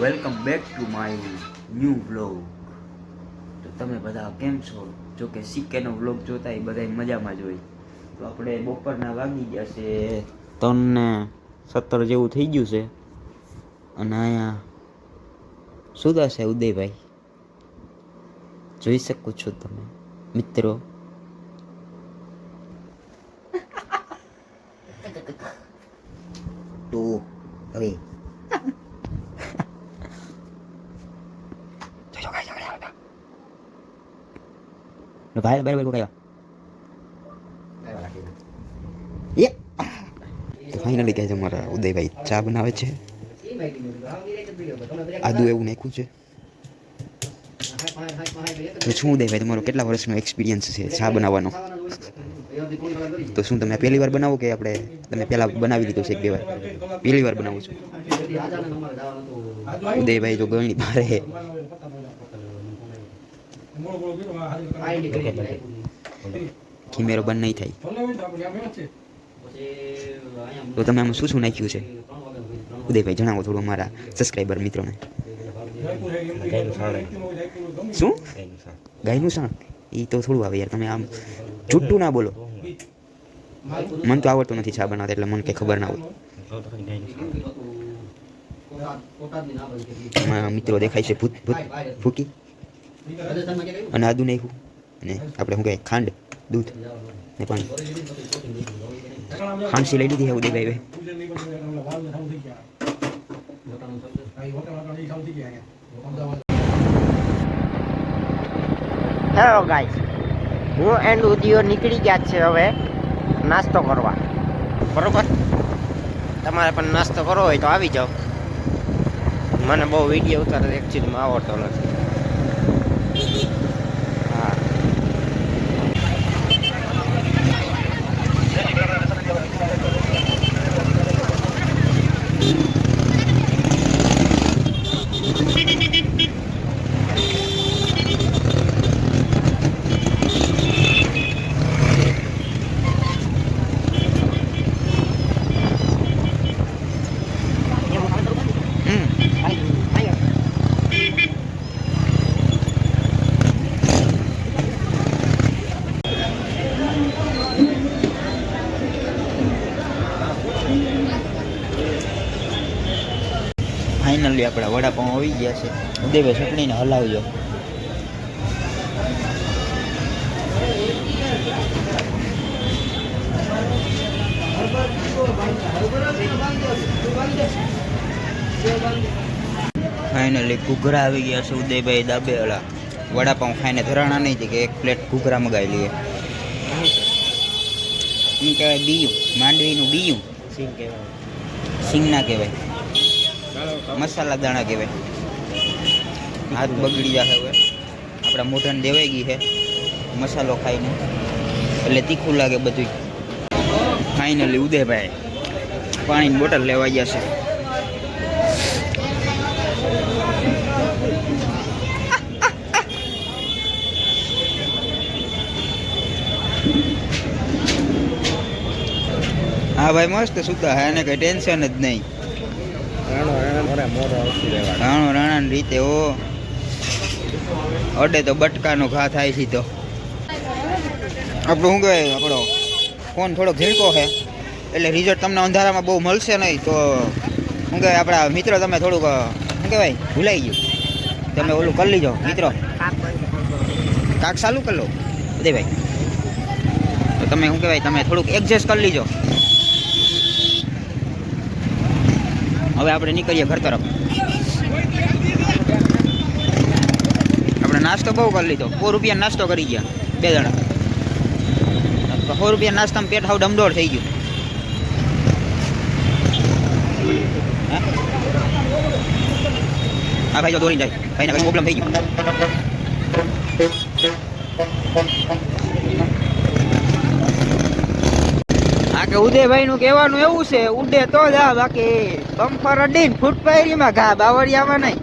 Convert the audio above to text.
Welcome back to my new vlog. તો તમે બધા કેમ છો? જો કે સીકેનો વ્લોગ જોતા એ બધા મજામાં જ હોય. તો આપણે બપોરના વાગી ગયા છે 3:17 જેવું થઈ ગયું છે. અને અહીંયા સુધા છે ઉદયભાઈ, જોઈ શકો છો તમે મિત્રો. તો હવે ભાઈ ભાઈ ભાઈ ફાઇનલી કહે છે મારા ઉદયભાઈ ચા બનાવે છે. આદુ એવું નાખ્યું છે. તો શું ઉદયભાઈ, તમારો કેટલા વર્ષનો એક્સપિરિયન્સ છે ચા બનાવવાનો? તો શું તમે પહેલી વાર બનાવો કે આપણે તમે પહેલા બનાવી લીધું છે? એક બે વાર પહેલી વાર બનાવું છું. ઉદયભાઈ તો ગણી ભારે કેમેરો બંધ નહીં થાય. તો તમે આમાં શું શું નાખ્યું છે ઉદયભાઈ, જણાવો થોડું અમારા સબસ્ક્રાઈબર મિત્રોને. શું ગાયનું શાક? એ તો થોડું આવે યાર, તમે આમ જુઠ્ઠું ના બોલો. મને તો આવડતું નથી ચા બનાવતા, એટલે મને કંઈ ખબર ના હોય. મિત્રો દેખાય છે ભૂકી અને આદુ નાખ્યું અને આપણે શું કહે ખાંડ, દૂધ ને પાણી. ખાંસી લઈ લીધી છે ઉદયભાઈ. હેલો ગાઈસ, હું એન્ડ ઉદયો નીકળી ગયા છે હવે નાસ્તો કરવા. બરોબર, તમારે પણ નાસ્તો કરવો હોય તો આવી જાઓ. મને બહુ વિડીયો ઉતારે એકચ્યુઅલીમાં આવડતો નથી. હા, ફાઇનલી આપણા વડાપાઉં આવી ગયા છે. ઉદયભાઈ ચટણીને હલાવજો. ફાઇનલી ઘૂઘરા આવી ગયા છે. ઉદયભાઈ દાબેવાળા વડાપાઉં ખાઈને ધરાણા નહીં કે એક પ્લેટ ઘૂઘરા મગાવી લઈએ. શું કહેવાય? બીયું, માંડવીનું બીયું. સિંગ ના કહેવાય, મસાલા દાણા કહેવાય. હાથ બગડી જશે હવે. આપણા મોઢાને દેવાઈ ગઈ છે મસાલો ખાઈને, એટલે તીખું લાગે બધું. ફાઇનલી ઉદયભાઈ પાણીની બોટલ લેવા ગયા છે. હા ભાઈ, મસ્ત સુતા હે, એને કઈ ટેન્શન જ નહીં. રાણો રાણા રીતે ઓ અડે તો બટકાનો ઘા થાય સીધો. આપણું શું કહેવાય, આપણો ફોન થોડોક ઝીણકો છે એટલે રિઝલ્ટ તમને અંધારામાં બહુ મળશે નહીં. તો શું કહેવાય, આપણા મિત્રો તમે થોડુંક શું કહેવાય ભૂલાઈ ગયું, તમે ઓલું કરી લીજો મિત્રો, કાક ચાલુ કરી લો ઉદયભાઈ. તો તમે શું કહેવાય, તમે થોડુંક એડજસ્ટ કરી લીજો. હવે આપણે નીકળીએ ઘર તરફ. આપણે નાસ્તો બહુ કરી લીધો. 100 રૂપિયા નાસ્તો કરી ગયા બે જણા. 100 રૂપિયા નાસ્તામાં પેટ હાવ ડમડોળ થઈ ગયું. હા ભાઈ, જો દોરી જાય ભાઈને કઈ પ્રોબ્લેમ થઈ ગયો. હા કે ઉદયભાઈ નું કહેવાનું એવું છે, ઉડે તો જા, બાકી બમ્ફર અડીને ફૂટપાયરીમાં ઘા, બાવળિયામાં નહીં.